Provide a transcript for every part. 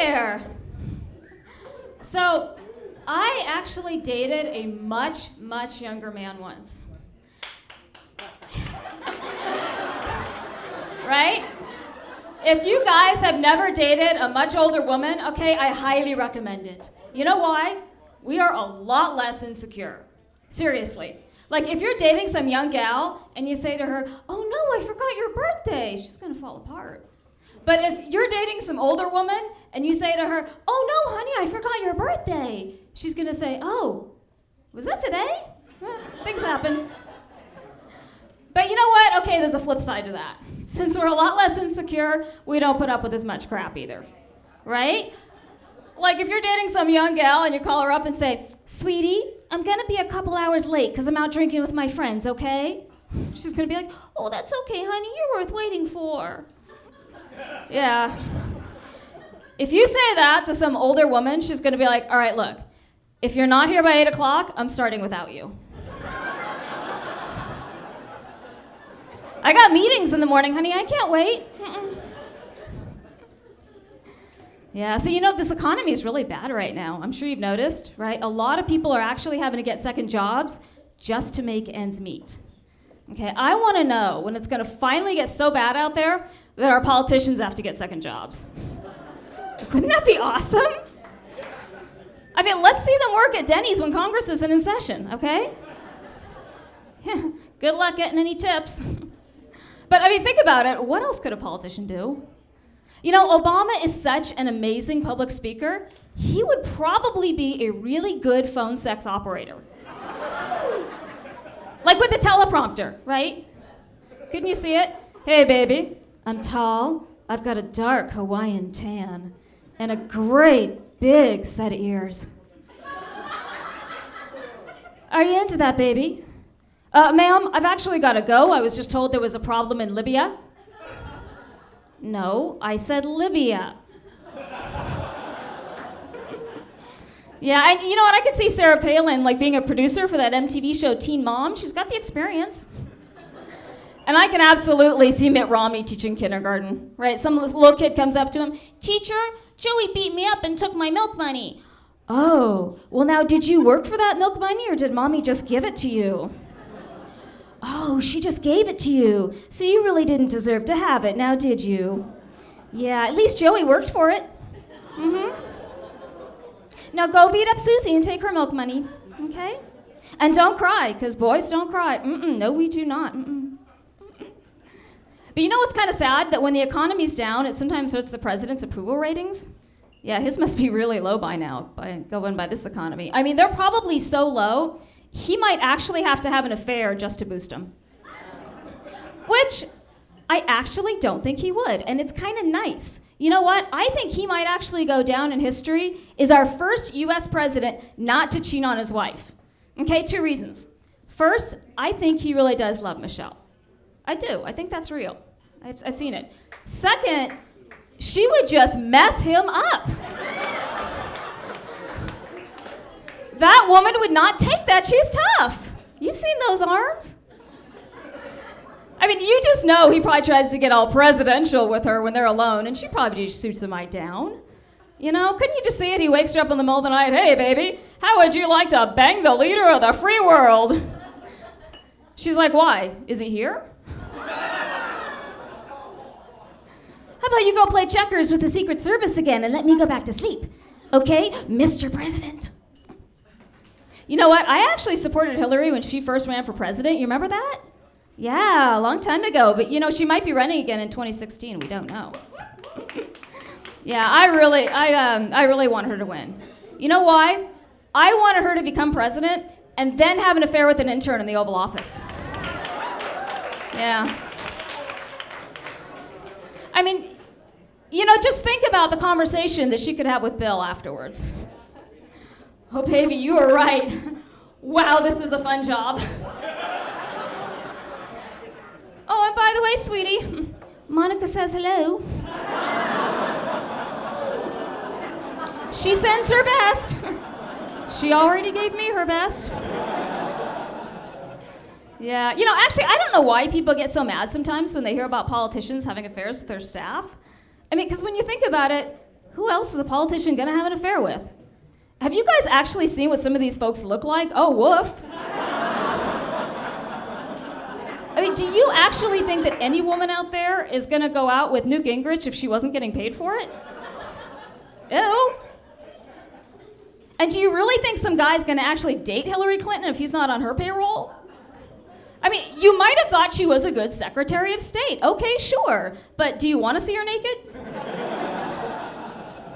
there. So, I actually dated a much, much younger man once. Right? If you guys have never dated a much older woman, okay, I highly recommend it. You know why? We are a lot less insecure. Seriously. Like, if you're dating some young gal and you say to her, oh no, I forgot your birthday, she's gonna fall apart. But if you're dating some older woman and you say to her, oh no, honey, I forgot your birthday, she's gonna say, oh, was that today? Things happen. But you know what? Okay, there's a flip side to that. Since we're a lot less insecure, we don't put up with as much crap either, right? Like if you're dating some young gal and you call her up and say, sweetie, I'm gonna be a couple hours late because I'm out drinking with my friends, okay? She's gonna be like, oh, that's okay, honey, you're worth waiting for. Yeah. If you say that to some older woman, she's gonna be like, all right, look, if you're not here by 8 o'clock, I'm starting without you. I got meetings in the morning, honey, I can't wait. Yeah, so you know, this economy is really bad right now. I'm sure you've noticed, right? A lot of people are actually having to get second jobs just to make ends meet. Okay, I want to know when it's going to finally get so bad out there that our politicians have to get second jobs. Wouldn't that be awesome? I mean, let's see them work at Denny's when Congress isn't in session, okay? Good luck getting any tips. But I mean, think about it. What else could a politician do? You know, Obama is such an amazing public speaker, he would probably be a really good phone sex operator. Like with a teleprompter, right? Couldn't you see it? Hey, baby, I'm tall, I've got a dark Hawaiian tan, and a great big set of ears. Are you into that, baby? Ma'am, I've actually got to go. I was just told there was a problem in Libya. No, I said Libya. Yeah, you know what? I could see Sarah Palin like being a producer for that MTV show Teen Mom. She's got the experience. And I can absolutely see Mitt Romney teaching kindergarten, right? Some little kid comes up to him, teacher, Joey beat me up and took my milk money. Oh, well now did you work for that milk money or did mommy just give it to you? Oh, she just gave it to you. So you really didn't deserve to have it, now did you? Yeah, at least Joey worked for it. Mm-hmm. Now go beat up Susie and take her milk money, okay? And don't cry, because boys don't cry. No, we do not. But you know what's kind of sad? That when the economy's down, it sometimes hurts the president's approval ratings. Yeah, his must be really low by now, going by this economy. I mean, they're probably so low, he might actually have to have an affair just to boost them. Which I actually don't think he would, and it's kind of nice. You know what? I think he might actually go down in history as our first US president not to cheat on his wife. Okay, 2 reasons. First, I think he really does love Michelle. I do. I think that's real. I've seen it. Second, she would just mess him up. That woman would not take that. She's tough. You've seen those arms. I mean, you just know he probably tries to get all presidential with her when they're alone, and she probably just shoots him right down. You know, couldn't you just see it? He wakes her up in the middle of the night, hey, baby, how would you like to bang the leader of the free world? She's like, why? Is he here? How about you go play checkers with the Secret Service again and let me go back to sleep? Okay, Mr. President. You know what? I actually supported Hillary when she first ran for president. You remember that? Yeah, a long time ago. But, you know, she might be running again in 2016. We don't know. Yeah, I really want her to win. You know why? I wanted her to become president and then have an affair with an intern in the Oval Office. Yeah. I mean, you know, just think about the conversation that she could have with Bill afterwards. Oh, baby, you were right. Wow, this is a fun job. Oh, and by the way, sweetie, Monica says hello. She sends her best. She already gave me her best. Yeah, you know, actually, I don't know why people get so mad sometimes when they hear about politicians having affairs with their staff. I mean, because when you think about it, Who else is a politician gonna have an affair with? Have you guys actually seen what some of these folks look like? Oh, woof. I mean, do you actually think that any woman out there is gonna go out with Newt Gingrich if she wasn't getting paid for it? Ew. And do you really think some guy's gonna actually date Hillary Clinton if he's not on her payroll? I mean, you might have thought she was a good Secretary of State. Okay, sure. But do you want to see her naked?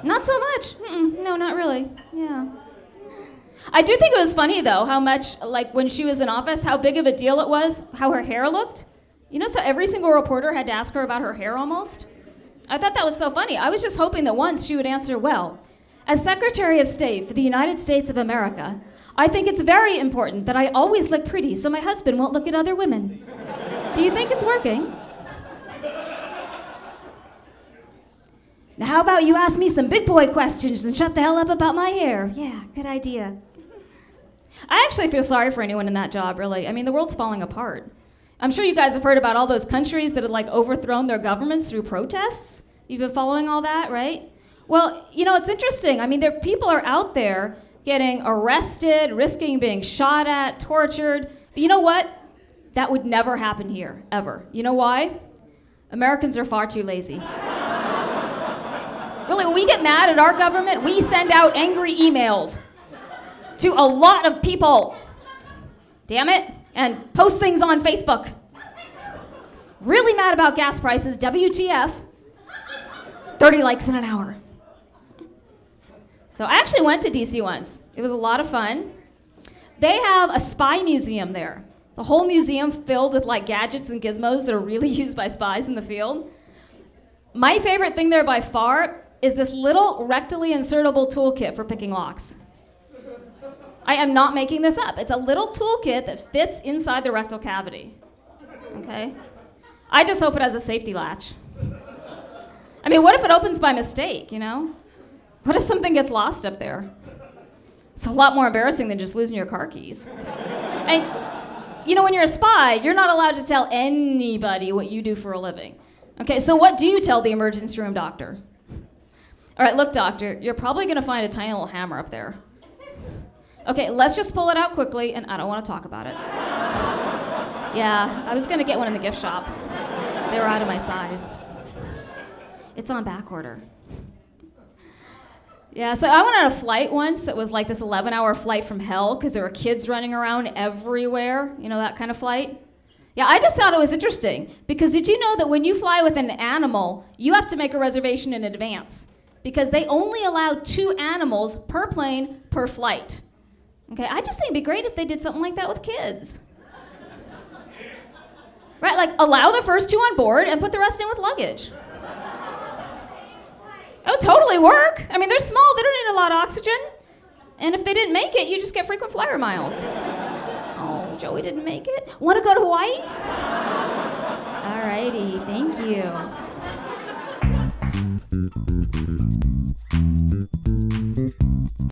Not so much. No, not really. Yeah. I do think it was funny, though, how much, like, when she was in office, how big of a deal it was, how her hair looked. You know, so every single reporter had to ask her about her hair almost? I thought that was so funny. I was just hoping that once she would answer, well, as Secretary of State for the United States of America, I think it's very important that I always look pretty so my husband won't look at other women. Do you think it's working? Now, how about you ask me some big boy questions and shut the hell up about my hair? Yeah, good idea. I actually feel sorry for anyone in that job, really. I mean, the world's falling apart. I'm sure you guys have heard about all those countries that had, like, overthrown their governments through protests. You've been following all that, right? Well, you know, it's interesting. I mean, people are out there getting arrested, risking being shot at, tortured. But you know what? That would never happen here, ever. You know why? Americans are far too lazy. Really, when we get mad at our government, we send out angry emails to a lot of people. Damn it. And post things on Facebook. Really mad about gas prices, WTF. 30 likes in an hour. So I actually went to DC once. It was a lot of fun. They have a spy museum there. The whole museum filled with, like, gadgets and gizmos that are really used by spies in the field. My favorite thing there by far is this little rectally insertable toolkit for picking locks. I am not making this up. It's a little toolkit that fits inside the rectal cavity. Okay? I just hope it has a safety latch. I mean, what if it opens by mistake, you know? What if something gets lost up there? It's a lot more embarrassing than just losing your car keys. And, you know, when you're a spy, you're not allowed to tell anybody what you do for a living. Okay, so what do you tell the emergency room doctor? All right, look, doctor, you're probably gonna find a tiny little hammer up there. Okay, let's just pull it out quickly, and I don't want to talk about it. Yeah, I was gonna get one in the gift shop. They were out of my size. It's on back order. Yeah, so I went on a flight once that was like this 11-hour flight from hell because there were kids running around everywhere, you know, that kind of flight. Yeah, I just thought it was interesting because did you know that when you fly with an animal, you have to make a reservation in advance because they only allow 2 animals per plane per flight. Okay, I just think it'd be great if they did something like that with kids. Right, like allow the first 2 on board and put the rest in with luggage. It would totally work. I mean, they're small, they don't need a lot of oxygen. And if they didn't make it, you just get frequent flyer miles. Oh, Joey didn't make it? Want to go to Hawaii? Alrighty, thank you.